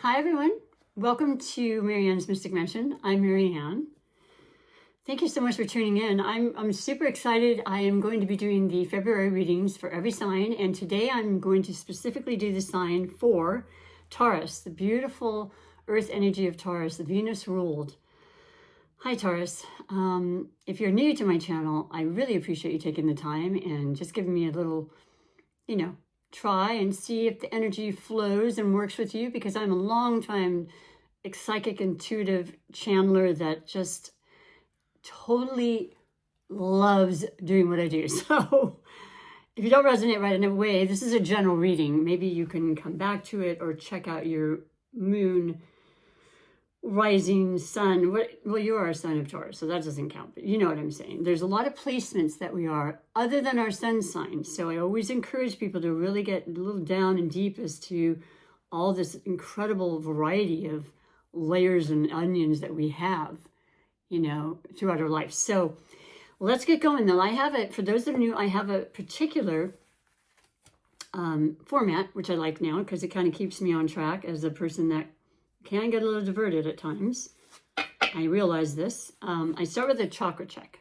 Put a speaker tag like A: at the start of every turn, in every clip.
A: Hi everyone, welcome to Marianne's Mystic Mansion. I'm Marianne. Thank you so much for tuning in. I'm super excited. I am going to be doing the February readings for every sign, and today I'm going to specifically do the sign for Taurus, the beautiful earth energy of Taurus, the Venus ruled. Hi Taurus. If you're new to my channel, I really appreciate you taking the time and just giving me a little, try and see if the energy flows and works with you, because I'm a long time psychic intuitive channeler that just totally loves doing what I do. So if you don't resonate right in a way, this is a general reading. Maybe you can come back to it or check out your moon, rising, sun. Well, you are a sign of Taurus, so that doesn't count, but you know what I'm saying. There's a lot of placements that we are other than our sun sign. So I always encourage people to really get a little down and deep as to all this incredible variety of layers and onions that we have, throughout our life. So let's get going though. I have it, for those that are new, I have a particular format, which I like now because it kind of keeps me on track as a person that can get a little diverted at times. I realize this. I start with a chakra check.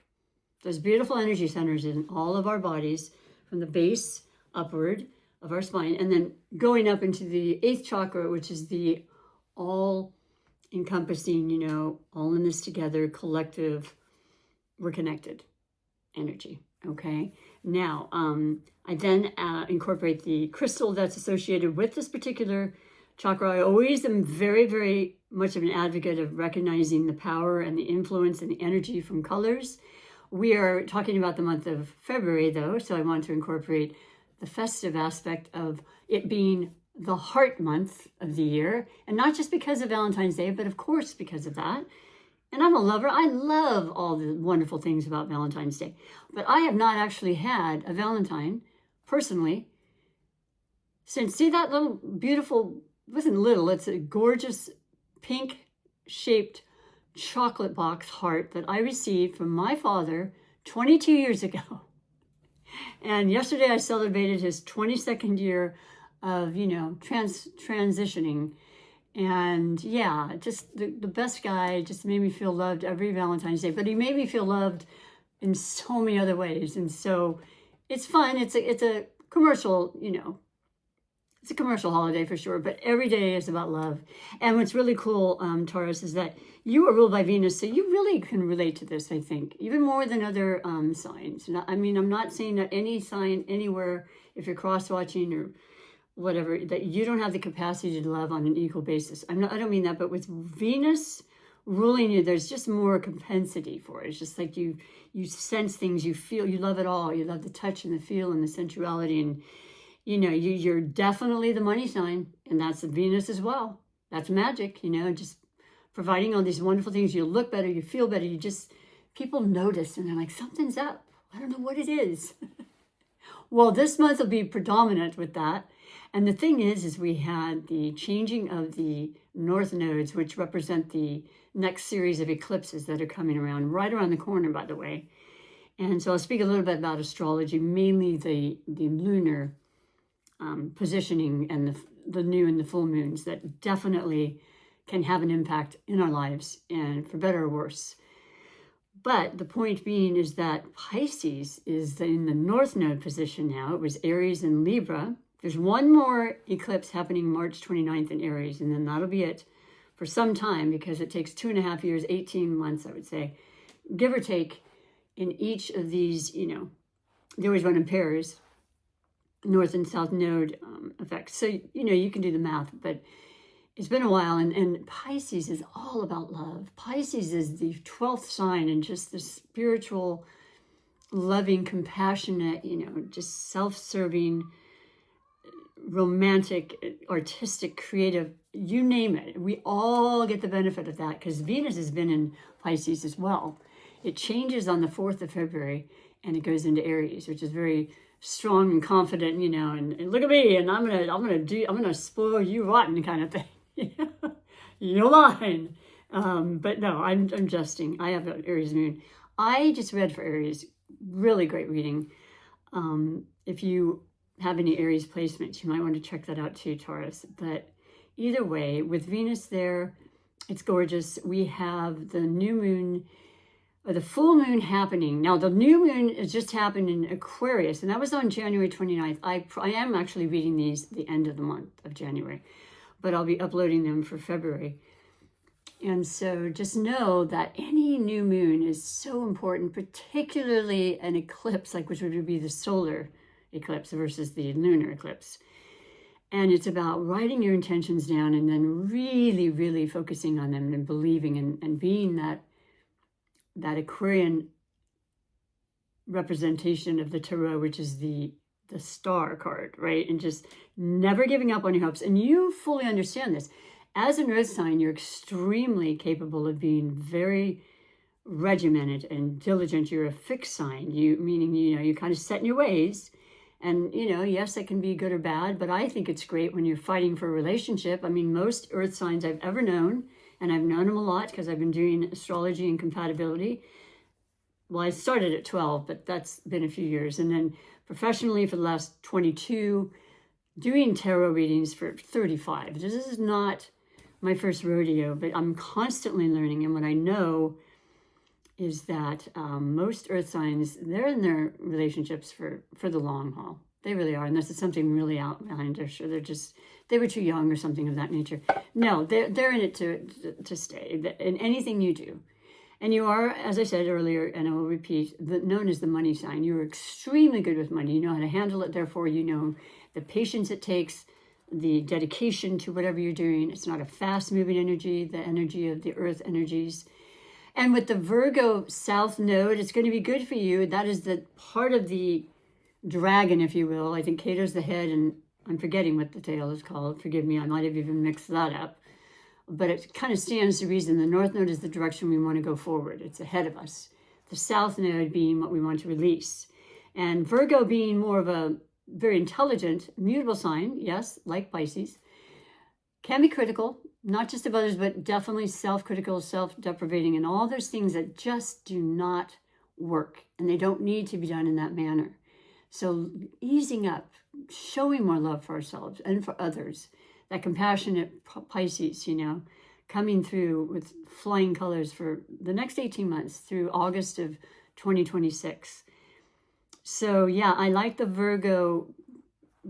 A: There's beautiful energy centers in all of our bodies, from the base upward of our spine, and then going up into the 8th chakra, which is the all-encompassing, all in this together, collective, we're connected energy, okay? Now, I then incorporate the crystal that's associated with this particular chakra. I always am very, very much of an advocate of recognizing the power and the influence and the energy from colors. We are talking about the month of February though, so I want to incorporate the festive aspect of it being the heart month of the year, and not just because of Valentine's Day, but of course because of that. And I'm a lover. I love all the wonderful things about Valentine's Day, but I have not actually had a Valentine personally since, see that little beautiful, it wasn't little, it's a gorgeous pink shaped chocolate box heart that I received from my father 22 years ago. And yesterday I celebrated his 22nd year of, transitioning. And yeah, just the best guy, just made me feel loved every Valentine's Day, but he made me feel loved in so many other ways. And so it's fun. It's a commercial, it's a commercial holiday for sure, but every day is about love. And what's really cool, Taurus, is that you are ruled by Venus, so you really can relate to this, I think, even more than other signs. I'm not saying that any sign anywhere, if you're cross-watching or whatever, that you don't have the capacity to love on an equal basis. I don't mean that, but with Venus ruling you, there's just more compensity for it. It's just like you sense things, you feel, you love it all. You love the touch and the feel and the sensuality, and you're definitely the money sign, and that's Venus as well. That's magic, just providing all these wonderful things. You look better, you feel better, people notice, and they're like, something's up. I don't know what it is. Well, this month will be predominant with that. And the thing is we had the changing of the north nodes, which represent the next series of eclipses that are coming around, right around the corner, by the way. And so I'll speak a little bit about astrology, mainly the lunar positioning and the new and the full moons that definitely can have an impact in our lives, and for better or worse. But the point being is that Pisces is in the north node position now. It was Aries and Libra. There's one more eclipse happening March 29th in Aries, and then that'll be it for some time, because it takes 2.5 years, 18 months, I would say, give or take, in each of these, they always run in pairs, north and south node effects. So, you can do the math, but it's been a while, and Pisces is all about love. Pisces is the 12th sign, and just the spiritual, loving, compassionate, just self-serving, romantic, artistic, creative, you name it. We all get the benefit of that because Venus has been in Pisces as well. It changes on the 4th of February and it goes into Aries, which is very strong and confident, and look at me, and I'm gonna spoil you rotten kind of thing. You're mine. But no, I'm jesting. I have an Aries moon. I just read for Aries. Really great reading. If you have any Aries placements, you might want to check that out too, Taurus. But either way, with Venus there, it's gorgeous. We have the new moon, or the full moon happening. Now, the new moon has just happened in Aquarius, and that was on January 29th. I am actually reading these at the end of the month of January, but I'll be uploading them for February. And so just know that any new moon is so important, particularly an eclipse, like which would be the solar eclipse versus the lunar eclipse. And it's about writing your intentions down and then really, really focusing on them and believing and being that Aquarian representation of the Tarot, which is the star card, right? And just never giving up on your hopes. And you fully understand this. As an earth sign, you're extremely capable of being very regimented and diligent. You're a fixed sign, meaning, you're kind of set in your ways. And, yes, it can be good or bad, but I think it's great when you're fighting for a relationship. I mean, most earth signs I've ever known, and I've known them a lot because I've been doing astrology and compatibility. Well, I started at 12, but that's been a few years. And then professionally for the last 22, doing tarot readings for 35. This is not my first rodeo, but I'm constantly learning. And what I know is that most earth signs, they're in their relationships for the long haul. They really are, unless it's something really outlandish, or sure they were too young or something of that nature. No, they're in it to stay, in anything you do. And you are, as I said earlier, and I will repeat, known as the money sign. You're extremely good with money. You know how to handle it. Therefore, you know the patience it takes, the dedication to whatever you're doing. It's not a fast-moving energy, the energy of the earth energies. And with the Virgo South Node, it's going to be good for you. That is the part of the dragon, if you will. I think Cato's the head, and I'm forgetting what the tail is called. Forgive me, I might have even mixed that up. But it kind of stands to reason. The North Node is the direction we want to go forward. It's ahead of us. The South Node being what we want to release. And Virgo being more of a very intelligent, mutable sign, yes, like Pisces, can be critical, not just of others, but definitely self-critical, self-deprivating, and all those things that just do not work, and they don't need to be done in that manner. So easing up, showing more love for ourselves and for others, that compassionate Pisces, coming through with flying colors for the next 18 months through August of 2026. So yeah, I like the Virgo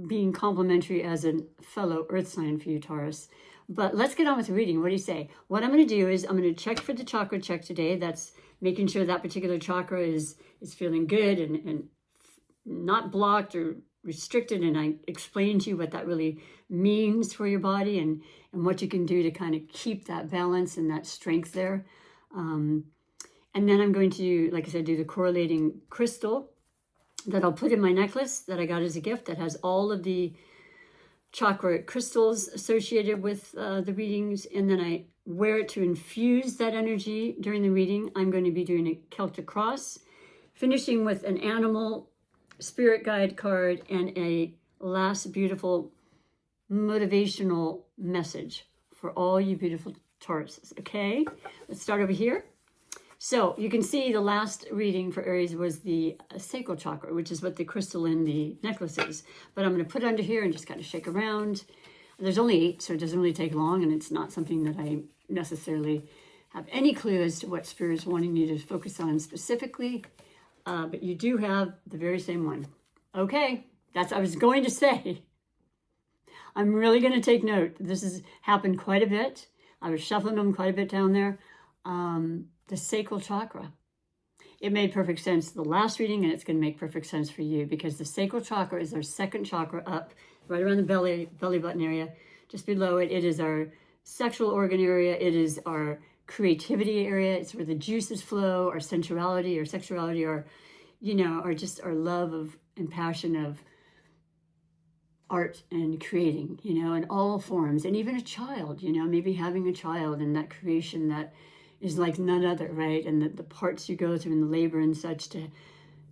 A: being complementary as a fellow earth sign for you, Taurus. But let's get on with the reading. What do you say? What I'm going to do is I'm going to check for the chakra check today. That's making sure that particular chakra is feeling good and not blocked or restricted. And I explain to you what that really means for your body and what you can do to kind of keep that balance and that strength there. And then I'm going to, like I said, do the correlating crystal that I'll put in my necklace that I got as a gift that has all of the chakra crystals associated with the readings, and then I wear it to infuse that energy during the reading. I'm going to be doing a Celtic cross, finishing with an animal spirit guide card and a last beautiful motivational message for all you beautiful Tauruses. Okay, let's start over here. So you can see the last reading for Aries was the sacral chakra, which is what the crystal in the necklace is. But I'm going to put it under here and just kind of shake around. There's only 8, so it doesn't really take long, and it's not something that I necessarily have any clue as to what Spirit is wanting you to focus on specifically. But you do have the very same one. Okay, that's what I was going to say. I'm really going to take note. This has happened quite a bit. I was shuffling them quite a bit down there. The sacral chakra. It made perfect sense the last reading, and it's going to make perfect sense for you because the sacral chakra is our second chakra up, right around the belly button area, just below it. It is our sexual organ area. It is our creativity area. It's where the juices flow, our sensuality, our sexuality, our just our love of and passion of art and creating, in all forms, and even a child, maybe having a child and that creation that is like none other, right? And the parts you go through in the labor and such to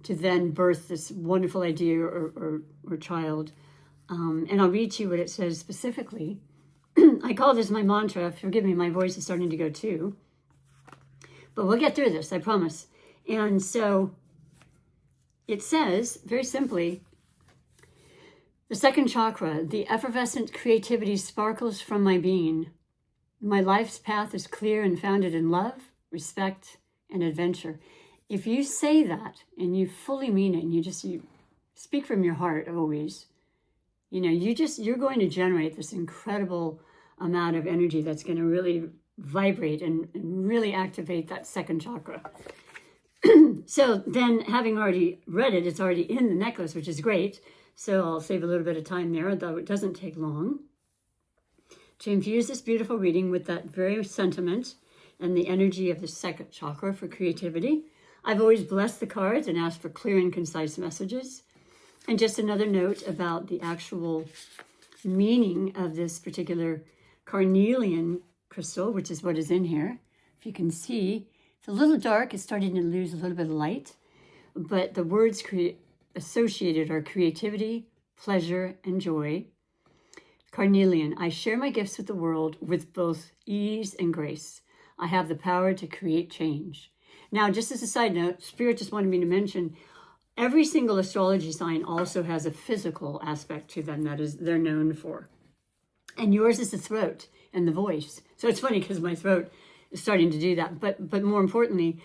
A: then birth this wonderful idea or child. And I'll read to you what it says specifically. I call this my mantra. Forgive me, my voice is starting to go too. But we'll get through this, I promise. And so it says, very simply, The second chakra, the effervescent creativity sparkles from my being. My life's path is clear and founded in love, respect, and adventure. If you say that and you fully mean it and you speak from your heart always, you're going to generate this incredible amount of energy that's going to really vibrate and really activate that second chakra. So then, having already read it, it's already in the necklace, which is great. So I'll save a little bit of time there, though it doesn't take long, to infuse this beautiful reading with that very sentiment and the energy of the second chakra for creativity. I've always blessed the cards and asked for clear and concise messages. And just another note about the actual meaning of this particular carnelian crystal, which is what is in here. If you can see, it's a little dark. It's starting to lose a little bit of light. But the words associated are creativity, pleasure, and joy. Carnelian, I share my gifts with the world with both ease and grace. I have the power to create change. Now, just as a side note, Spirit just wanted me to mention, every single astrology sign also has a physical aspect to them that is they're known for. And yours is the throat and the voice. So it's funny because my throat is starting to do that. But more importantly,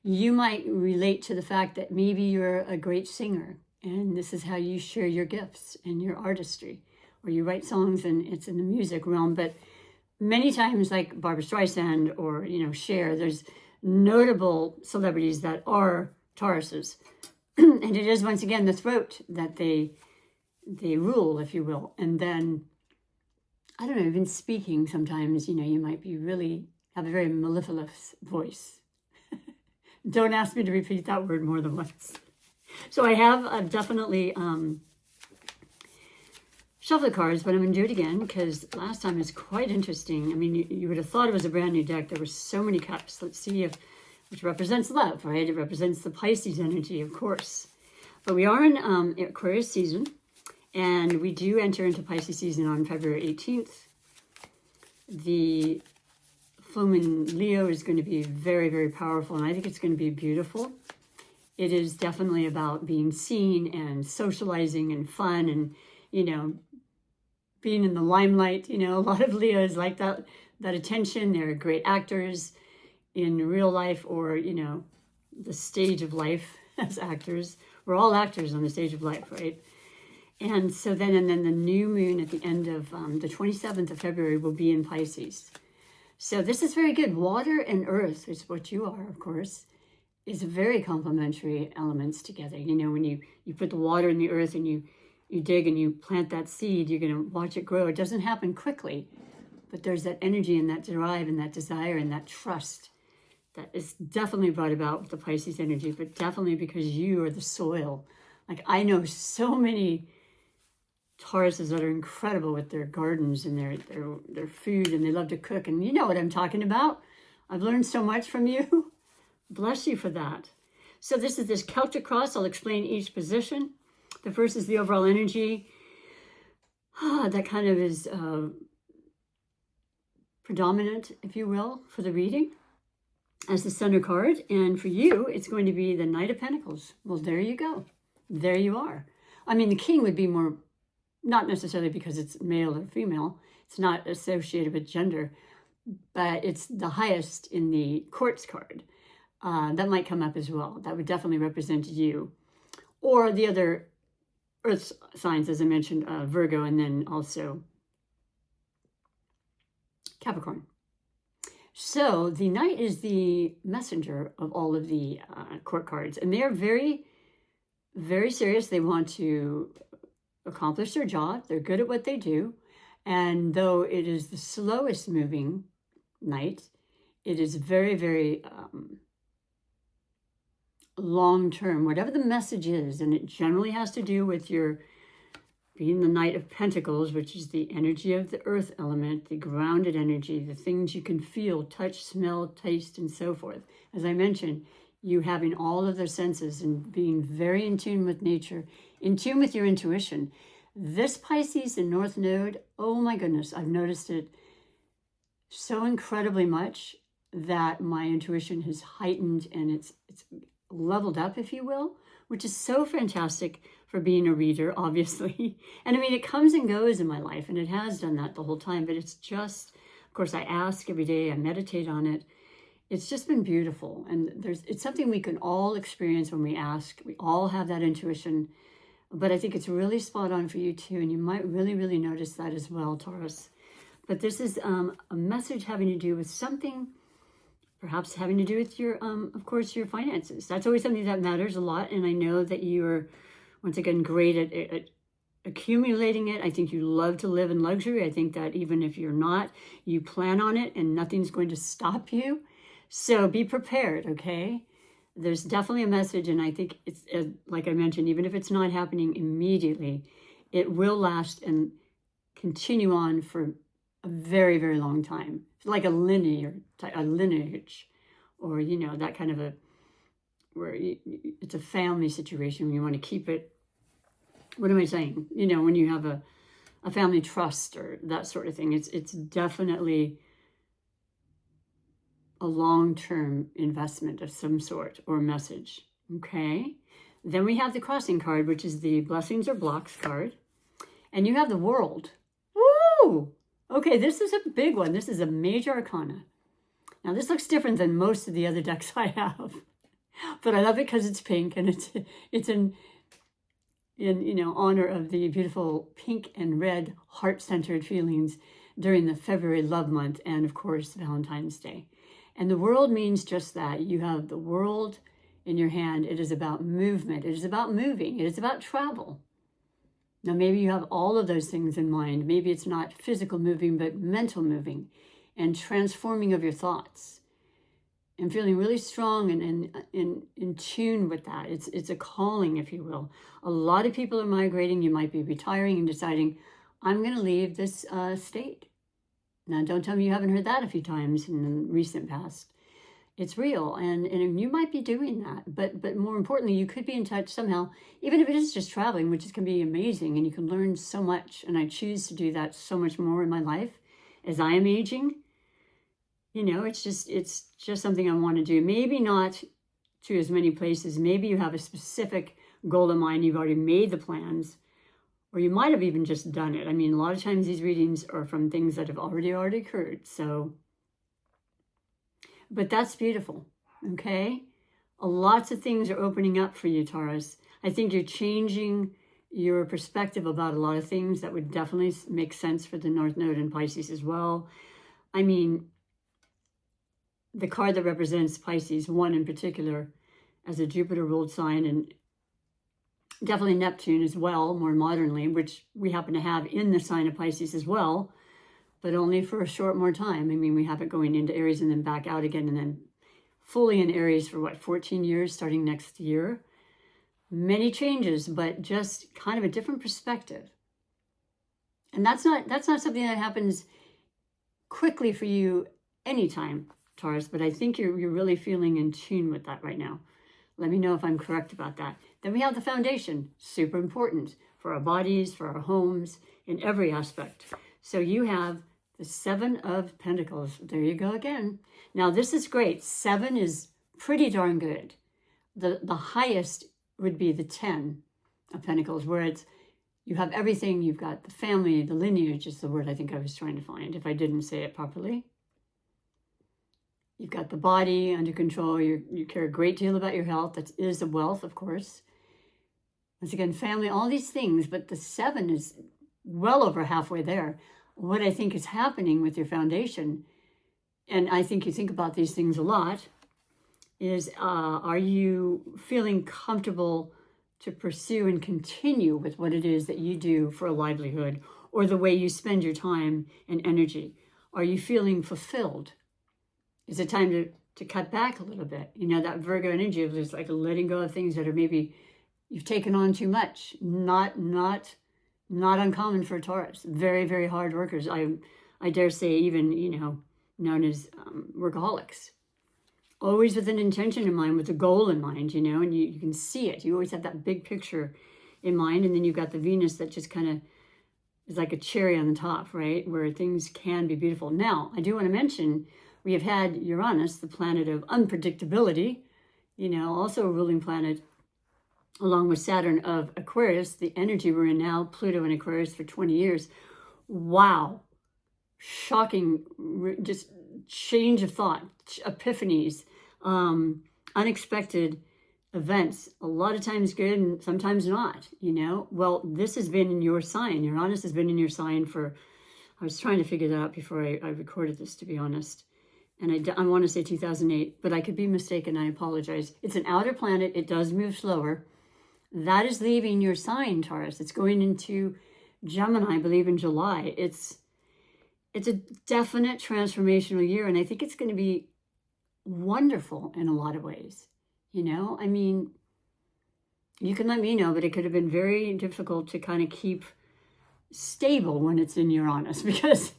A: you might relate to the fact that maybe you're a great singer and this is how you share your gifts and your artistry, or you write songs and it's in the music realm. But many times, like Barbra Streisand or, Cher, there's notable celebrities that are Tauruses. And it is, once again, the throat that they rule, if you will. And then, I don't know, even speaking sometimes, you might have a very mellifluous voice. Don't ask me to repeat that word more than once. So I've definitely shuffled the cards, but I'm going to do it again because last time it's quite interesting. I mean, you would have thought it was a brand new deck. There were so many cups. Let's see which represents love, right? It represents the Pisces energy, of course. But we are in Aquarius season, and we do enter into Pisces season on February 18th. The full moon Leo is going to be very, very powerful, and I think it's going to be beautiful. It is definitely about being seen and socializing and fun and, being in the limelight. A lot of Leos like that attention. They're great actors in real life or, the stage of life as actors. We're all actors on the stage of life, right? And so then the new moon at the end of the 27th of February will be in Pisces. So this is very good. Water and earth is what you are, of course, is very complementary elements together. When you put the water in the earth and you dig and you plant that seed, you're going to watch it grow. It doesn't happen quickly, but there's that energy and that drive and that desire and that trust that is definitely brought about with the Pisces energy, but definitely because you are the soil. Like, I know so many Tauruses that are incredible with their gardens and their food, and they love to cook. And you know what I'm talking about. I've learned so much from you. Bless you for that. So this is this Celtic cross. I'll explain each position. The first is the overall energy. That kind of is predominant, if you will, for the reading as the center card. And for you, it's going to be the Knight of Pentacles. Well, there you go. There you are. I mean, the King would be more, not necessarily because it's male or female. It's not associated with gender, but it's the highest in the Courts card. That might come up as well. That would definitely represent you. Or the other earth signs, as I mentioned, Virgo, and then also Capricorn. So the Knight is the messenger of all of the court cards, and they are very, very serious. They want to accomplish their job. They're good at what they do. And though it is the slowest moving Knight, it is very, very long-term, whatever the message is, and it generally has to do with your being the Knight of Pentacles, which is the energy of the earth element, the grounded energy, the things you can feel, touch, smell, taste, and so forth. As I mentioned, you having all of their senses and being very in tune with nature, in tune with your intuition. This Pisces and North Node, oh my goodness, I've noticed it so incredibly much that my intuition has heightened and it's leveled up, if you will, which is so fantastic for being a reader, obviously. And I mean, it comes and goes in my life, and it has done that the whole time, but it's just, of course, I ask every day, I meditate on it. It's just been beautiful. And it's something we can all experience when we ask. We all have that intuition, but I think it's really spot on for you too. And you might really, really notice that as well, Taurus. But this is a message having to do with something, perhaps having to do with your, of course, your finances. That's always something that matters a lot. And I know that you're, once again, great at accumulating it. I think you love to live in luxury. I think that even if you're not, you plan on it and nothing's going to stop you. So be prepared, okay? There's definitely a message, and I think it's, like I mentioned, even if it's not happening immediately, it will last and continue on for a very, very long time. It's like a lineage, or, you know, that kind of a, where it's a family situation when you want to keep it. What am I saying? You know, when you have a family trust or that sort of thing, it's definitely a long-term investment of some sort or message, okay? Then we have the crossing card, which is the blessings or blocks card. And you have the world. Woo! Okay, this is a big one. This is a major arcana. Now, this looks different than most of the other decks I have. But I love it because it's pink, and it's in you know, honor of the beautiful pink and red heart-centered feelings during the February love month and, of course, Valentine's Day. And the world means just that. You have the world in your hand. It is about movement. It is about moving. It is about travel. Now, maybe you have all of those things in mind. Maybe it's not physical moving, but mental moving and transforming of your thoughts and feeling really strong and in tune with that. It's a calling, if you will. A lot of people are migrating. You might be retiring and deciding, I'm going to leave this state. Now, don't tell me you haven't heard that a few times in the recent past. It's real, and you might be doing that. But more importantly, you could be in touch somehow, even if it is just traveling, which can be amazing, and you can learn so much. And I choose to do that so much more in my life as I am aging. You know, it's just something I want to do. Maybe not to as many places. Maybe you have a specific goal in mind. You've already made the plans. Or you might have even just done it. I mean, a lot of times these readings are from things that have already occurred. So, but that's beautiful, okay? Lots of things are opening up for you, Taurus. I think you're changing your perspective about a lot of things that would definitely make sense for the North Node in Pisces as well. I mean, the card that represents Pisces, one in particular, as a Jupiter-ruled sign, and definitely Neptune as well, more modernly, which we happen to have in the sign of Pisces as well, but only for a short more time. I mean, we have it going into Aries and then back out again, and then fully in Aries for 14 years, starting next year. Many changes, but just kind of a different perspective. And that's not something that happens quickly for you anytime, Taurus, but I think you're really feeling in tune with that right now. Let me know if I'm correct about that. Then we have the foundation, super important for our bodies, for our homes, in every aspect. So you have the 7 of Pentacles. There you go again. Now this is great. 7 is pretty darn good. The highest would be the 10 of Pentacles, where you have everything. You've got the family, the lineage is the word I think I was trying to find, if I didn't say it properly. You've got the body under control. You care a great deal about your health. That is a wealth, of course. Once again, family, all these things, but the 7 is well over halfway there. What I think is happening with your foundation, and I think you think about these things a lot, is are you feeling comfortable to pursue and continue with what it is that you do for a livelihood, or the way you spend your time and energy? Are you feeling fulfilled? Is it time to cut back a little bit? You know, that Virgo energy of just like letting go of things that are maybe you've taken on too much. Not uncommon for Taurus. Very, very hard workers. I dare say even, you know, known as workaholics. Always with an intention in mind, with a goal in mind, you know, and you can see it. You always have that big picture in mind. And then you've got the Venus that just kind of is like a cherry on the top, right? Where things can be beautiful. Now, I do want to mention, we have had Uranus, the planet of unpredictability, you know, also a ruling planet along with Saturn of Aquarius, the energy we're in now, Pluto in Aquarius for 20 years. Wow. Shocking, just change of thought, epiphanies, unexpected events, a lot of times good and sometimes not, you know. Well, this has been in your sign. Uranus has been in your sign for, I was trying to figure that out before I recorded this, to be honest. And I want to say 2008, but I could be mistaken. I apologize. It's an outer planet. It does move slower. That is leaving your sign, Taurus. It's going into Gemini, I believe, in July. It's a definite transformational year, and I think it's going to be wonderful in a lot of ways. You know, I mean, you can let me know, but it could have been very difficult to kind of keep stable when it's in Uranus, because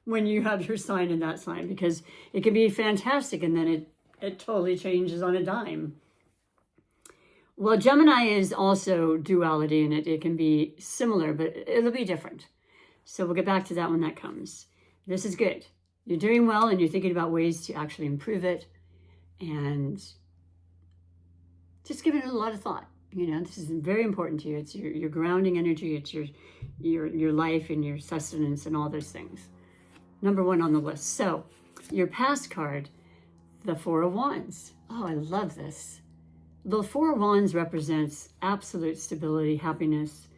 A: when you have your sign in that sign, because it can be fantastic and then it totally changes on a dime. Well, Gemini is also duality, and it can be similar, but it'll be different. So we'll get back to that when that comes. This is good. You're doing well, and you're thinking about ways to actually improve it, and just giving it a lot of thought. You know, this is very important to you. It's your grounding energy. It's your life and your sustenance and all those things. Number one on the list. So your past card, the Four of Wands. Oh, I love this. The Four of Wands represents absolute stability, happiness.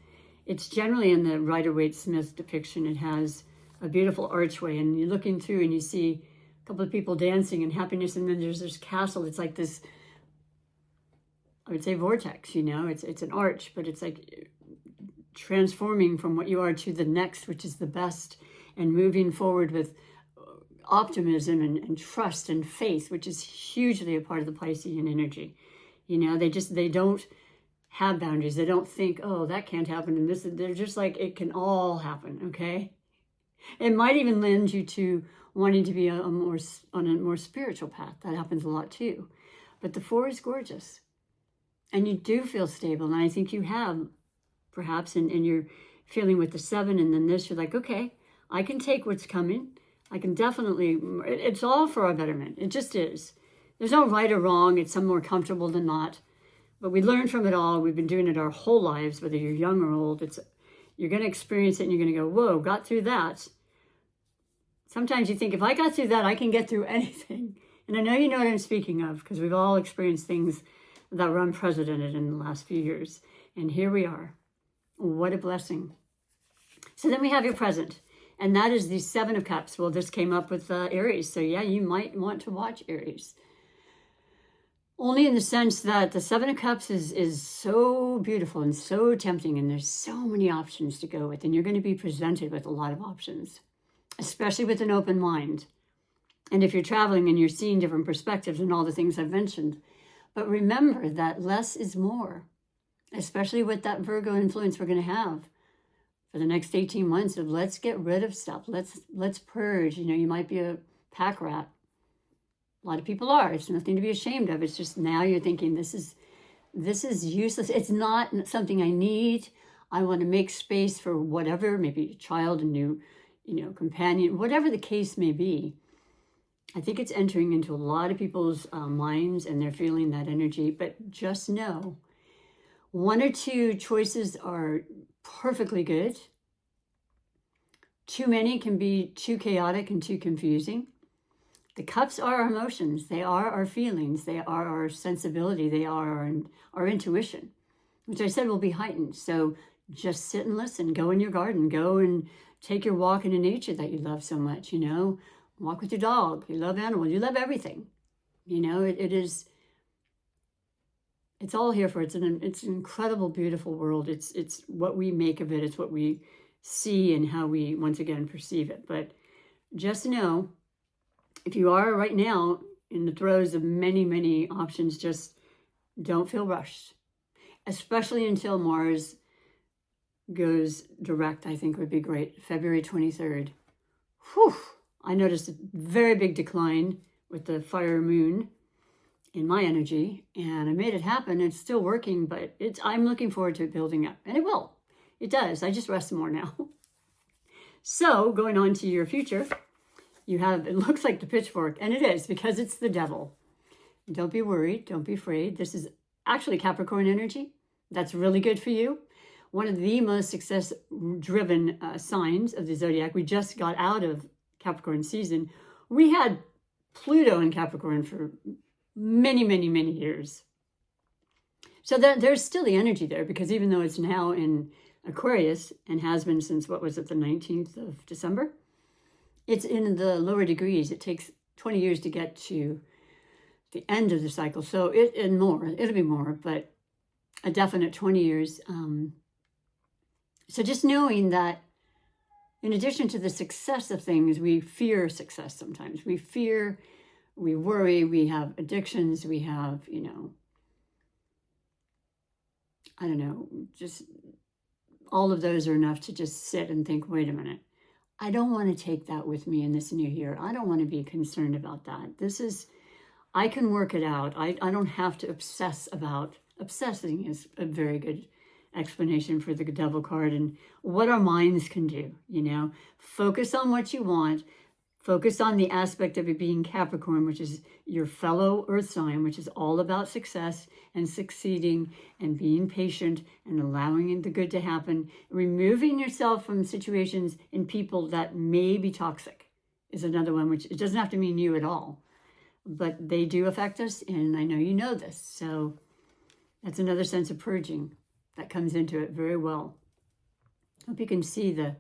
A: It's generally in the Rider-Waite-Smith depiction. It has a beautiful archway, and you're looking through and you see a couple of people dancing and happiness, and then there's this castle. It's like this, I would say, vortex, you know. It's an arch, but it's like transforming from what you are to the next, which is the best, and moving forward with optimism and trust and faith, which is hugely a part of the Piscean energy. You know, they don't have boundaries. They don't think, oh, that can't happen, and this. They're just like, it can all happen, okay? It might even lend you to wanting to be on a more spiritual path. That happens a lot too. But the Four is gorgeous. And you do feel stable. And I think you have, perhaps, and you're feeling with the Seven, and then this, you're like, okay, I can take what's coming. I can definitely, it's all for our betterment. It just is. There's no right or wrong. It's some more comfortable than not. But we learn from it all. We've been doing it our whole lives, whether you're young or old. You're going to experience it, and you're going to go, whoa, got through that. Sometimes you think, if I got through that, I can get through anything. And I know you know what I'm speaking of, because we've all experienced things that were unprecedented in the last few years. And here we are. What a blessing. So then we have your present. And that is the Seven of Cups. Well, this came up with Aries. So yeah, you might want to watch Aries. Only in the sense that the Seven of Cups is so beautiful and so tempting, and there's so many options to go with, and you're going to be presented with a lot of options, especially with an open mind. And if you're traveling and you're seeing different perspectives and all the things I've mentioned. But remember that less is more, especially with that Virgo influence we're going to have for the next 18 months of let's get rid of stuff. Let's purge. You know, you might be a pack rat. A lot of people are. It's nothing to be ashamed of. It's just now you're thinking this is useless. It's not something I need. I want to make space for whatever, maybe a child, a new, companion, whatever the case may be. I think it's entering into a lot of people's minds, and they're feeling that energy. But just know, one or two choices are perfectly good. Too many can be too chaotic and too confusing. The cups are our emotions. They are our feelings. They are our sensibility. They are our intuition, which I said will be heightened. So just sit and listen. Go in your garden. Go and take your walk into nature that you love so much, Walk with your dog. You love animals. You love everything. It's all here for it. It's an incredible, beautiful world. It's what we make of it. It's what we see and how we, once again, perceive it. But just know, if you are right now in the throes of many, many options, just don't feel rushed, especially until Mars goes direct. I think would be great. February 23rd. Whew. I noticed a very big decline with the fire moon in my energy, and I made it happen. It's still working, but I'm looking forward to it building up, and it will. It does. I just rest more now. So going on to your future, you have, it looks like the pitchfork, and it is, because it's the devil. Don't be worried. Don't be afraid. This is actually Capricorn energy. That's really good for you. One of the most success-driven signs of the zodiac. We just got out of Capricorn season. We had Pluto in Capricorn for many, many, many years. So there's still the energy there, because even though it's now in Aquarius and has been since, what was it, the 19th of December? It's in the lower degrees. It takes 20 years to get to the end of the cycle. So it'll be more, but a definite 20 years. So just knowing that in addition to the success of things, we fear success sometimes. We fear, we worry, we have addictions, we have, I don't know, just all of those are enough to just sit and think, wait a minute, I don't want to take that with me in this new year. I don't want to be concerned about that. I can work it out. I don't have to obsess about, obsessing is a very good explanation for the devil card and what our minds can do, Focus on what you want. Focus on the aspect of it being Capricorn, which is your fellow earth sign, which is all about success and succeeding and being patient and allowing the good to happen. Removing yourself from situations and people that may be toxic is another one, which it doesn't have to mean you at all, but they do affect us. And I know you know this. So that's another sense of purging that comes into it very well. Hope you can see the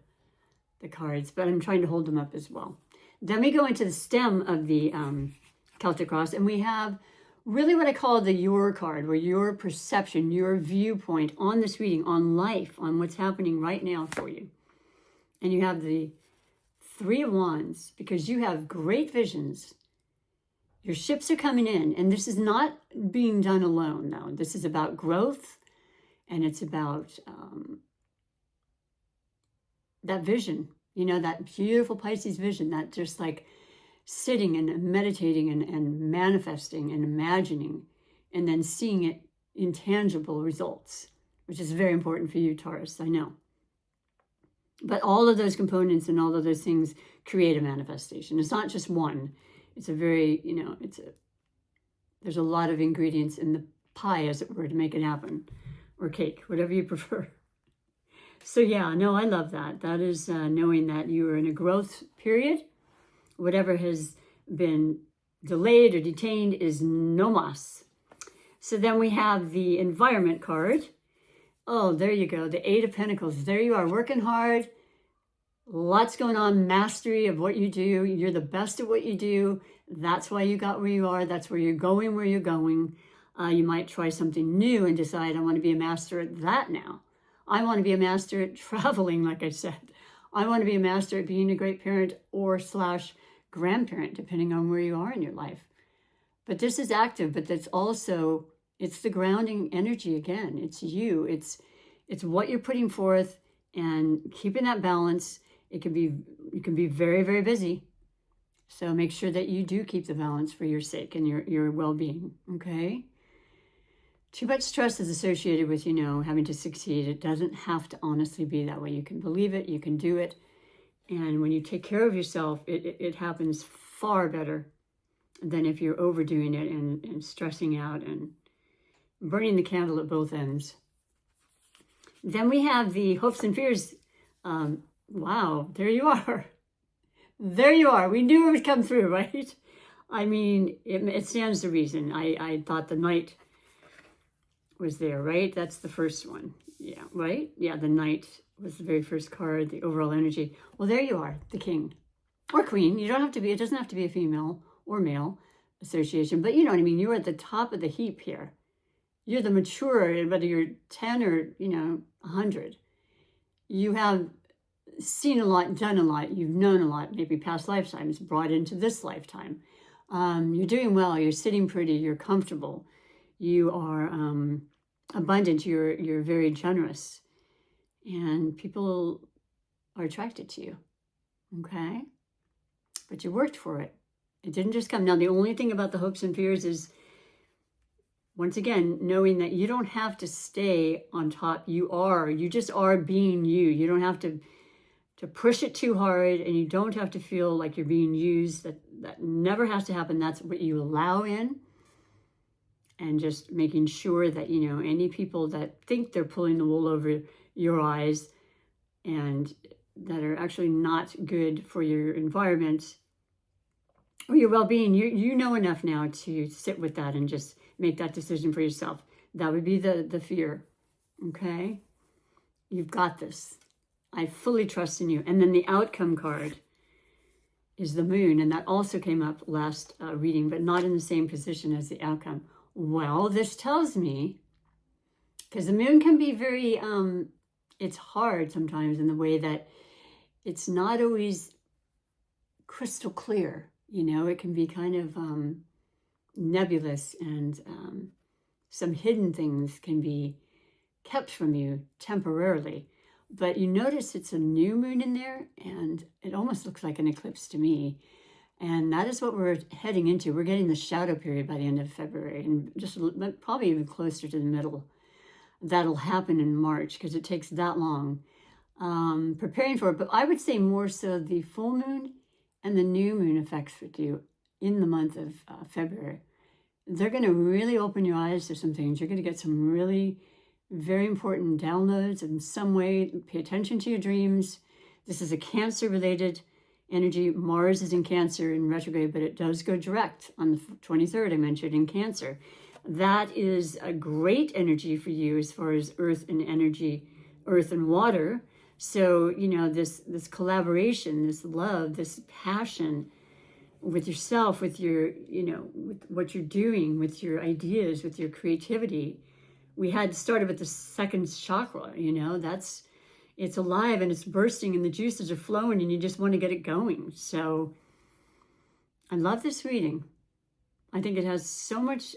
A: cards, but I'm trying to hold them up as well. Then we go into the stem of the Celtic cross, and we have really what I call the your card, where your perception, your viewpoint on this reading, on life, on what's happening right now for you. And you have the Three of Wands, because you have great visions. Your ships are coming in, and this is not being done alone, though. This is about growth, and it's about that vision. That beautiful Pisces vision, that just like sitting and meditating and manifesting and imagining and then seeing it in tangible results, which is very important for you, Taurus, I know. But all of those components and all of those things create a manifestation. It's not just one. It's a very, there's a lot of ingredients in the pie, as it were, to make it happen, or cake, whatever you prefer. So yeah, no, I love that. That is knowing that you are in a growth period. Whatever has been delayed or detained is no mas. So then we have the environment card. Oh, there you go. The Eight of Pentacles. There you are, working hard. Lots going on. Mastery of what you do. You're the best at what you do. That's why you got where you are. That's where you're going, where you're going. You might try something new and decide, I want to be a master at that now. I want to be a master at traveling, like I said. I want to be a master at being a great parent or / grandparent, depending on where you are in your life. But this is active, but that's also, it's the grounding energy again. It's you. It's what you're putting forth and keeping that balance. You can be very, very busy. So make sure that you do keep the balance for your sake and your well-being, okay? Too much stress is associated with, having to succeed. It doesn't have to honestly be that way. You can believe it, you can do it. And when you take care of yourself, it happens far better than if you're overdoing it and stressing out and burning the candle at both ends. Then we have the hopes and fears. Wow, there you are. There you are. We knew it would come through, right? I mean, it stands to reason. I thought the Knight was there, right? That's the first one. Yeah, right? Yeah, the Knight was the very first card, the overall energy. Well, there you are, the King or Queen. It doesn't have to be a female or male association, but you know what I mean? You're at the top of the heap here. You're the mature, whether you're 10 or, 100. You have seen a lot, done a lot, you've known a lot, maybe past lifetimes, brought into this lifetime. You're doing well, you're sitting pretty, you're comfortable. You are abundant, you're very generous, and people are attracted to you, okay? But you worked for it. It didn't just come. Now, the only thing about the hopes and fears is, once again, knowing that you don't have to stay on top. You just are being you. You don't have to push it too hard, and you don't have to feel like you're being used. That never has to happen. That's what you allow in. and just making sure that, you know, any people that think they're pulling the wool over your eyes and that are actually not good for your environment or your well-being, you know enough now to sit with that and just make that decision for yourself. That would be the fear. Okay? You've got this. I fully trust in you. And then the outcome card is the moon, and that also came up last reading, but not in the same position as the outcome. Well, this tells me, because the moon can be very, it's hard sometimes in the way that it's not always crystal clear. You know, it can be kind of nebulous, and some hidden things can be kept from you temporarily. But you notice it's a new moon in there, and it almost looks like an eclipse to me. And that is what we're heading into. We're getting the shadow period by the end of February, and just probably even closer to the middle. That'll happen in March because it takes that long preparing for it. But I would say more so the full moon and the new moon effects with you in the month of February. They're going to really open your eyes to some things. You're going to get some really very important downloads in some way. Pay attention to your dreams. This is a Cancer-related energy. Mars is in Cancer in retrograde, but it does go direct on the 23rd, I mentioned, in Cancer. That is a great energy for you as far as earth and energy, earth and water. So, you know, this collaboration, this love, this passion with yourself, with your, you know, with what you're doing, with your ideas, with your creativity. We had started with the second chakra, you know, it's alive and it's bursting and the juices are flowing and you just want to get it going. So I love this reading. I think it has so much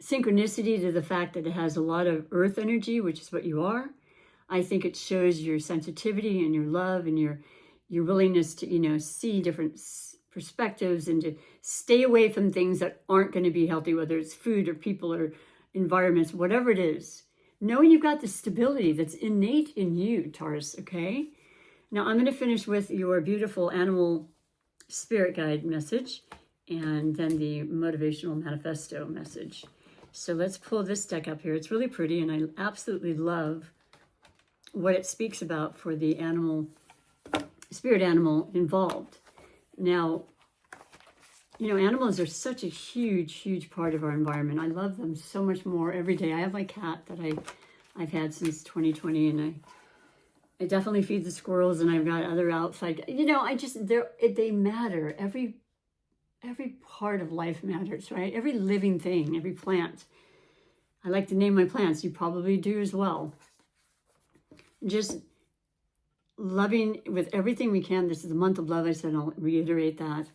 A: synchronicity to the fact that it has a lot of earth energy, which is what you are. I think it shows your sensitivity and your love and your willingness to, you know, see different perspectives and to stay away from things that aren't going to be healthy, whether it's food or people or environments, whatever it is. Knowing you've got the stability that's innate in you, Taurus, okay? Now I'm going to finish with your beautiful animal spirit guide message and then the motivational manifesto message. So let's pull this deck up here. It's really pretty and I absolutely love what it speaks about for the animal, spirit animal involved. Now, you know, animals are such a huge, huge part of our environment. I love them so much more every day. I have my cat that I've had since 2020, and I definitely feed the squirrels, and I've got other outside. You know, they matter. Every part of life matters, right? Every living thing, every plant. I like to name my plants. You probably do as well. Just loving with everything we can. This is the month of love. I said, I'll reiterate that.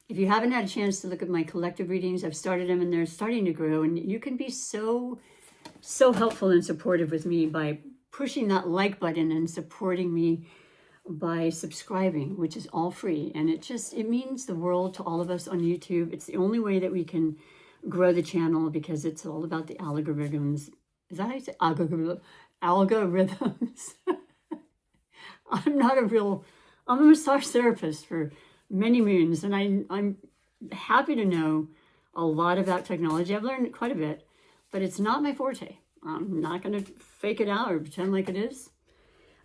A: If you haven't had a chance to look at my collective readings, I've started them and they're starting to grow. And you can be so helpful and supportive with me by pushing that like button and supporting me by subscribing, which is all free. And it means the world to all of us on YouTube. It's the only way that we can grow the channel because it's all about the algorithms. Is that how you say algorithms? I'm a massage therapist for many moons, and I'm happy to know a lot about technology. I've learned quite a bit, but it's not my forte. I'm not going to fake it out or pretend like it is.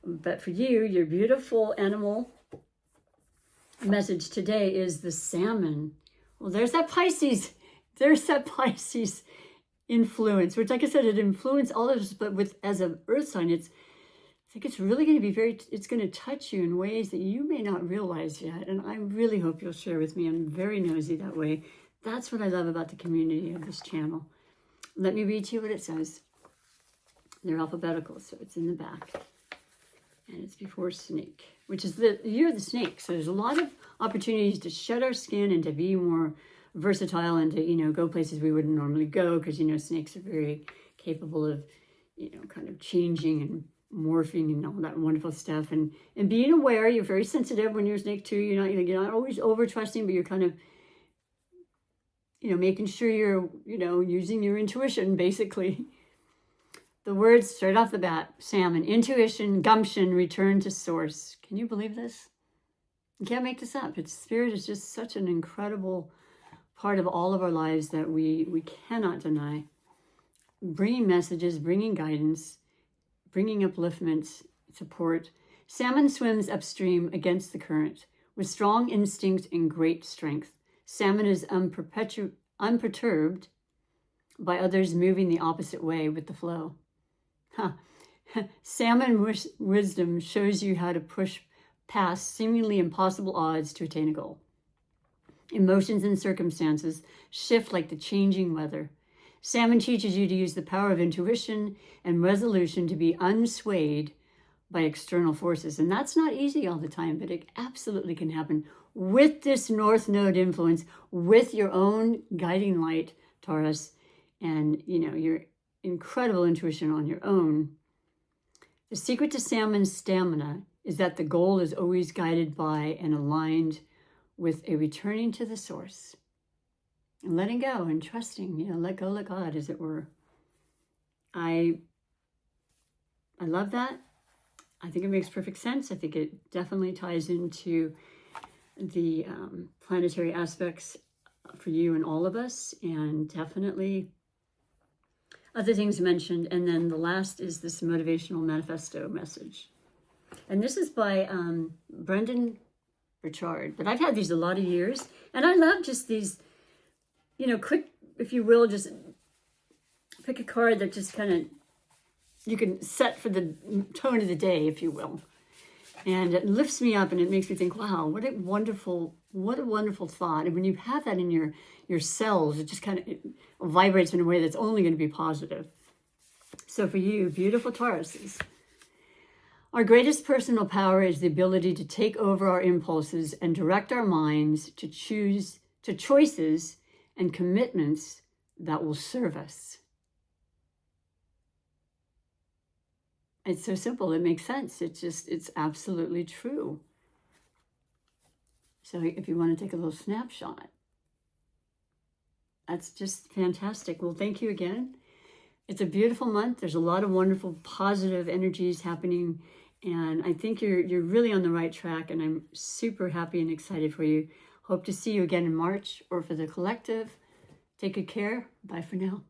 A: But for you, your beautiful animal message today is the salmon. Well, there's that Pisces. There's that Pisces influence, which, like I said, it influenced all of us, but as an earth sign, I think it's really going to be it's going to touch you in ways that you may not realize yet. And I really hope you'll share with me. I'm very nosy that way. That's what I love about the community of this channel. Let me read to you what it says. They're alphabetical, so it's in the back. And it's before snake, which is the year of the snake. So there's a lot of opportunities to shed our skin and to be more versatile and to, you know, go places we wouldn't normally go because, you know, snakes are very capable of, you know, kind of changing and morphing and all that wonderful stuff. And being aware, you're very sensitive when you're a snake too. You're not always over trusting, but you're kind of, you know, making sure you're, you know, using your intuition, basically. The words straight off the bat, salmon, intuition, gumption, return to source. Can you believe this? You can't make this up. Spirit is just such an incredible part of all of our lives that we cannot deny. Bringing messages, bringing guidance, bringing upliftment, support. Salmon swims upstream against the current with strong instinct and great strength. Salmon is unperturbed by others moving the opposite way with the flow. Huh. Salmon wisdom shows you how to push past seemingly impossible odds to attain a goal. Emotions and circumstances shift like the changing weather. Salmon teaches you to use the power of intuition and resolution to be unswayed by external forces. And that's not easy all the time, but it absolutely can happen with this North Node influence, with your own guiding light, Taurus, and your incredible intuition on your own. The secret to salmon's stamina is that the goal is always guided by and aligned with a returning to the source and letting go and trusting, let go, let God, as it were. I love that. I think it makes perfect sense. I think it definitely ties into the planetary aspects for you and all of us, and definitely other things mentioned. And then the last is this motivational manifesto message. And this is by Brendan Burchard. But I've had these a lot of years, and I love just these, quick, if you will, just pick a card that just kind of you can set for the tone of the day, if you will. And it lifts me up and it makes me think, wow, what a wonderful thought. And when you have that in your cells, it just kind of vibrates in a way that's only going to be positive. So for you, beautiful Tauruses, our greatest personal power is the ability to take over our impulses and direct our minds to choices and commitments that will serve us. It's so simple. It makes sense. It's absolutely true. So if you want to take a little snapshot, that's just fantastic. Well, thank you again. It's a beautiful month. There's a lot of wonderful, positive energies happening. And I think you're really on the right track. And I'm super happy and excited for you. Hope to see you again in March or for the collective. Take good care. Bye for now.